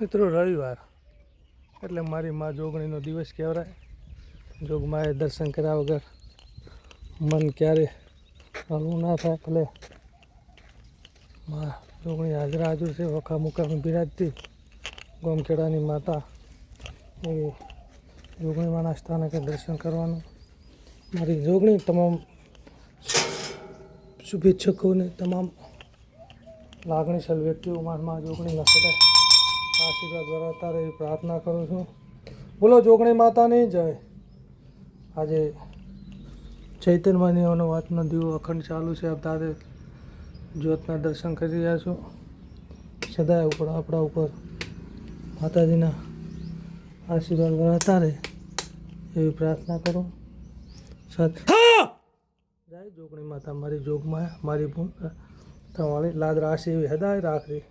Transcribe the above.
મિત્રો રવિવાર એટલે મારી મા જોગણીનો દિવસ કહેવાય. જોગમાએ દર્શન કર્યા વગર મન ક્યારે હળવું ના થાય. ભલે મા જોગણી હાજરા હાજર છે. વખા મુકામે બિરાજતી ગોમખેડાની માતા એવી જોગણીમાંના સ્થાનકે દર્શન કરવાનું. મારી જોગણી તમામ શુભેચ્છકોને, તમામ લાગણીશીલ વ્યક્તિઓ મા જોગણીના સદાય આશીર્વાદ વરસતા રહે એવી પ્રાર્થના કરું છું. બોલો જોગણી માતાની જય. આજે ચૈતન્ય મહિનાનો વાતનો દીવો અખંડ ચાલુ છે. અત્યારે જ્યોતના દર્શન કરી રહ્યા છો. સદાય ઉપર આપણા ઉપર માતાજીના આશીર્વાદ વરસતા રહે એવી પ્રાર્થના કરું. સાથે જય જોગણી માતા, મારી જોગમાં મારી ભૂલ તમારી લાદ રાશિ એવી હદાય રાખવી.